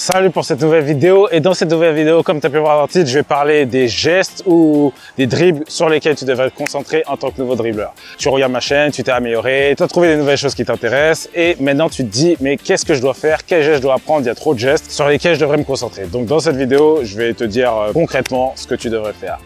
Salut pour cette nouvelle vidéo, et dans cette nouvelle vidéo, comme tu as pu voir dans le titre, je vais parler des gestes ou des dribbles sur lesquels tu devrais te concentrer en tant que nouveau dribbleur. Tu regardes ma chaîne, tu t'es amélioré, tu as trouvé des nouvelles choses qui t'intéressent et maintenant tu te dis mais qu'est-ce que je dois faire, quel geste je dois apprendre, il y a trop de gestes sur lesquels je devrais me concentrer. Donc dans cette vidéo, je vais te dire concrètement ce que tu devrais faire.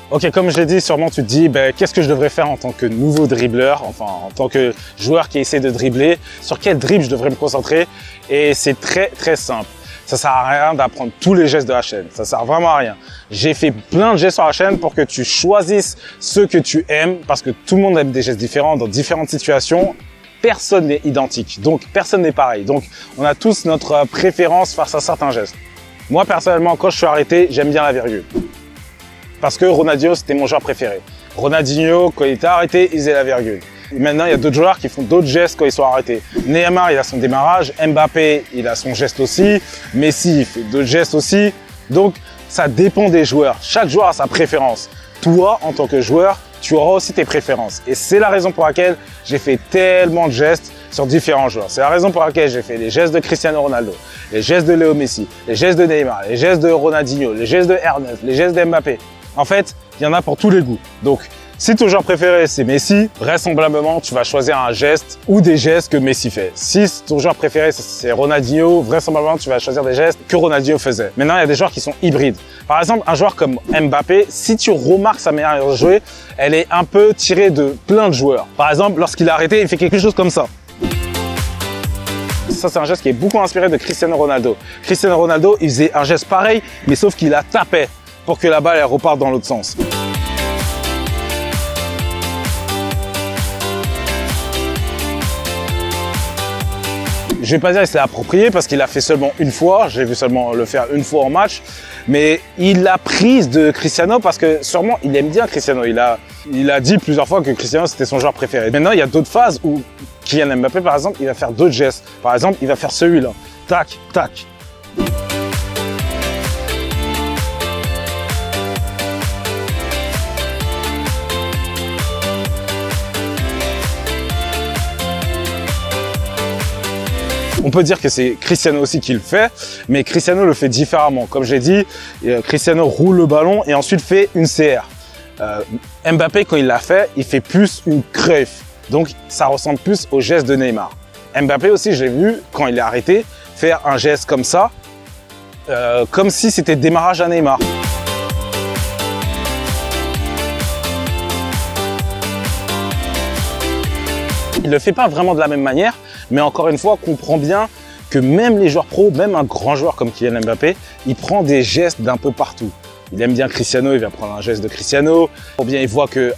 Ok, comme je l'ai dit, sûrement tu te dis qu'est-ce que je devrais faire en tant que nouveau dribbleur, enfin en tant que joueur qui essaie de dribbler, sur quel dribble je devrais me concentrer, et c'est très simple. Ça sert à rien d'apprendre tous les gestes de la chaîne, ça sert vraiment à rien. J'ai fait plein de gestes sur la chaîne pour que tu choisisses ceux que tu aimes, parce que tout le monde aime des gestes différents dans différentes situations. Personne n'est identique, donc personne n'est pareil. Donc on a tous notre préférence face à certains gestes. Moi personnellement, quand je suis arrêté, j'aime bien la virgule. Parce que Ronaldinho, c'était mon joueur préféré. Ronaldinho, quand il était arrêté, il faisait la virgule. Et maintenant, il y a d'autres joueurs qui font d'autres gestes quand ils sont arrêtés. Neymar, il a son démarrage. Mbappé, il a son geste aussi. Messi, il fait d'autres gestes aussi. Donc, ça dépend des joueurs. Chaque joueur a sa préférence. Toi, en tant que joueur, tu auras aussi tes préférences. Et c'est la raison pour laquelle j'ai fait tellement de gestes sur différents joueurs. C'est la raison pour laquelle j'ai fait les gestes de Cristiano Ronaldo, les gestes de Léo Messi, les gestes de Neymar, les gestes de Ronaldinho, les gestes de R9, les gestes de Mbappé. En fait, il y en a pour tous les goûts. Donc, si ton joueur préféré c'est Messi, vraisemblablement tu vas choisir un geste ou des gestes que Messi fait. Si ton joueur préféré c'est Ronaldinho, vraisemblablement tu vas choisir des gestes que Ronaldinho faisait. Maintenant, il y a des joueurs qui sont hybrides. Par exemple, un joueur comme Mbappé, si tu remarques sa manière de jouer, elle est un peu tirée de plein de joueurs. Par exemple, lorsqu'il est arrêté, il fait quelque chose comme ça. Ça, c'est un geste qui est beaucoup inspiré de Cristiano Ronaldo. Cristiano Ronaldo, il faisait un geste pareil, mais sauf qu'il la tapait pour que la balle elle reparte dans l'autre sens. Je vais pas dire qu'il s'est approprié parce qu'il l'a fait seulement une fois, j'ai vu seulement le faire une fois en match, mais il l'a prise de Cristiano parce que sûrement il aime bien Cristiano. Il a dit plusieurs fois que Cristiano c'était son joueur préféré. Maintenant, il y a d'autres phases où Kylian Mbappé, par exemple, il va faire d'autres gestes. Par exemple, il va faire celui-là. Tac, tac. On peut dire que c'est Cristiano aussi qui le fait, mais Cristiano le fait différemment. Comme j'ai dit, Cristiano roule le ballon et ensuite fait une CR. Mbappé, quand il l'a fait, il fait plus une Cruyff. Donc, ça ressemble plus au geste de Neymar. Mbappé aussi, je l'ai vu, quand il est arrêté, faire un geste comme ça, comme si c'était démarrage à Neymar. Il ne le fait pas vraiment de la même manière, mais encore une fois, comprends bien que même les joueurs pros, même un grand joueur comme Kylian Mbappé, il prend des gestes d'un peu partout. Il aime bien Cristiano, il va prendre un geste de Cristiano. Ou bien il voit que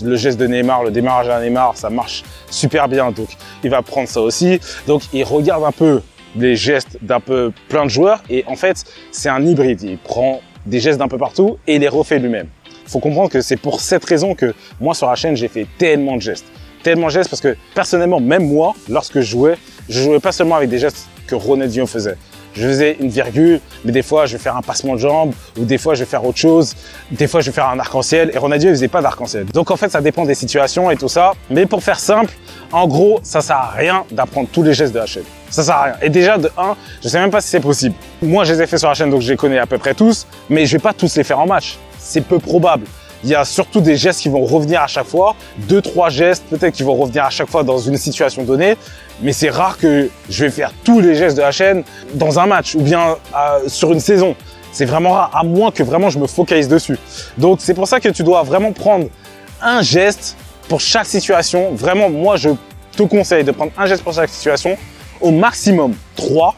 le geste de Neymar, le démarrage à Neymar, ça marche super bien, donc il va prendre ça aussi. Donc il regarde un peu les gestes d'un peu plein de joueurs et en fait, c'est un hybride. Il prend des gestes d'un peu partout et il les refait lui-même. Il faut comprendre que c'est pour cette raison que moi sur la chaîne, j'ai fait tellement de gestes. Tellement de gestes parce que personnellement, même moi, lorsque je jouais pas seulement avec des gestes que Ronaldinho faisait. Je faisais une virgule, mais des fois je vais faire un passement de jambe, ou des fois je vais faire autre chose, des fois je vais faire un arc-en-ciel, et Ronaldinho il faisait pas d'arc-en-ciel. Donc en fait ça dépend des situations et tout ça, mais pour faire simple, en gros ça sert à rien d'apprendre tous les gestes de la chaîne. Ça sert à rien. Et déjà de 1, je sais même pas si c'est possible. Moi je les ai fait sur la chaîne donc je les connais à peu près tous, mais je vais pas tous les faire en match. C'est peu probable. Il y a surtout des gestes qui vont revenir à chaque fois, 2-3 gestes peut-être qui vont revenir à chaque fois dans une situation donnée, mais c'est rare que je vais faire tous les gestes de la chaîne dans un match ou bien sur une saison. C'est vraiment rare, à moins que vraiment je me focalise dessus. Donc c'est pour ça que tu dois vraiment prendre un geste pour chaque situation. Vraiment, moi je te conseille de prendre un geste pour chaque situation, au maximum 3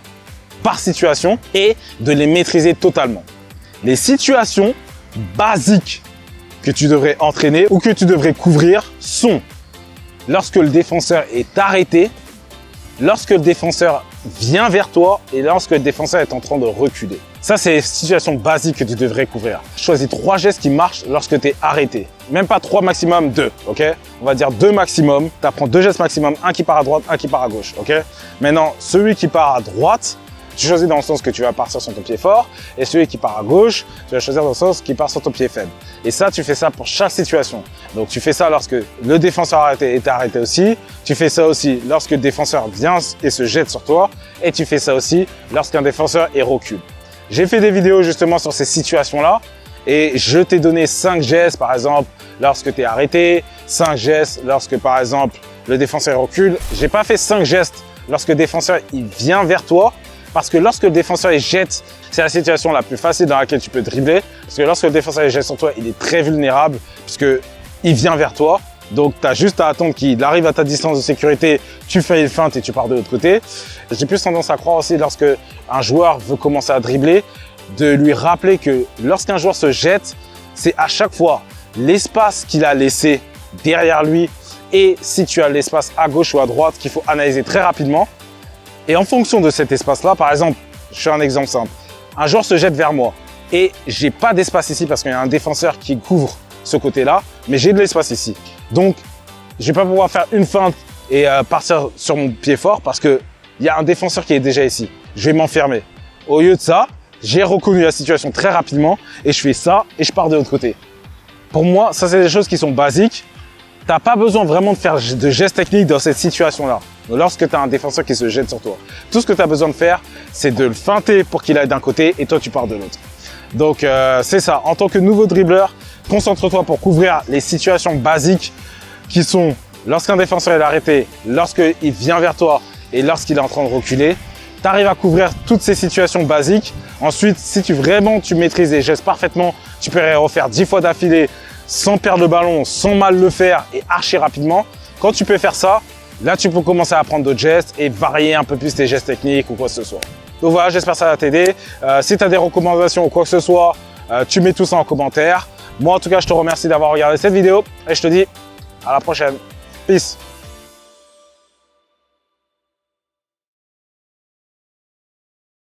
par situation et de les maîtriser totalement. Les situations basiques que tu devrais entraîner ou que tu devrais couvrir sont lorsque le défenseur est arrêté, lorsque le défenseur vient vers toi et lorsque le défenseur est en train de reculer. Ça, c'est les situations basiques que tu devrais couvrir. Choisis 3 gestes qui marchent lorsque tu es arrêté. Même pas 3 maximum, 2, ok? On va dire 2 maximum. Tu apprends 2 gestes maximum, un qui part à droite, un qui part à gauche, ok? Maintenant, celui qui part à droite, Tu choisis dans le sens que tu vas partir sur ton pied fort et celui qui part à gauche, tu vas choisir dans le sens qui part sur ton pied faible. Et ça, tu fais ça pour chaque situation. Donc, tu fais ça lorsque le défenseur est arrêté aussi. Tu fais ça aussi lorsque le défenseur vient et se jette sur toi. Et tu fais ça aussi lorsqu'un défenseur est recule. J'ai fait des vidéos justement sur ces situations-là et je t'ai donné 5 gestes, par exemple, lorsque tu es arrêté, 5 gestes lorsque, par exemple, le défenseur recule. J'ai pas fait 5 gestes lorsque le défenseur il vient vers toi. Parce que lorsque le défenseur il jette, c'est la situation la plus facile dans laquelle tu peux dribbler. Parce que lorsque le défenseur il jette sur toi, il est très vulnérable puisque il vient vers toi. Donc, tu as juste à attendre qu'il arrive à ta distance de sécurité, tu fais une feinte et tu pars de l'autre côté. J'ai plus tendance à croire aussi lorsque un joueur veut commencer à dribbler, de lui rappeler que lorsqu'un joueur se jette, c'est à chaque fois l'espace qu'il a laissé derrière lui et si tu as l'espace à gauche ou à droite qu'il faut analyser très rapidement. Et en fonction de cet espace-là, par exemple, je fais un exemple simple. Un joueur se jette vers moi et j'ai pas d'espace ici parce qu'il y a un défenseur qui couvre ce côté-là, mais j'ai de l'espace ici. Donc, je vais pas pouvoir faire une feinte et partir sur mon pied fort parce que il y a un défenseur qui est déjà ici. Je vais m'enfermer. Au lieu de ça, j'ai reconnu la situation très rapidement et je fais ça et je pars de l'autre côté. Pour moi, ça c'est des choses qui sont basiques. T'as pas besoin vraiment de faire de gestes techniques dans cette situation-là. Lorsque tu as un défenseur qui se jette sur toi, tout ce que tu as besoin de faire, c'est de le feinter pour qu'il aille d'un côté et toi tu pars de l'autre. Donc c'est ça. En tant que nouveau dribbleur, concentre-toi pour couvrir les situations basiques qui sont lorsqu'un défenseur est arrêté, lorsqu'il vient vers toi et lorsqu'il est en train de reculer. Tu arrives à couvrir toutes ces situations basiques. Ensuite, si tu maîtrises les gestes parfaitement, tu peux les refaire 10 fois d'affilée sans perdre le ballon, sans mal le faire et archi rapidement. Quand tu peux faire ça, là tu peux commencer à apprendre d'autres gestes et varier un peu plus tes gestes techniques ou quoi que ce soit. Donc voilà, j'espère que ça va t'aider. Si tu as des recommandations ou quoi que ce soit, tu mets tout ça en commentaire. Moi en tout cas, je te remercie d'avoir regardé cette vidéo et je te dis à la prochaine. Peace.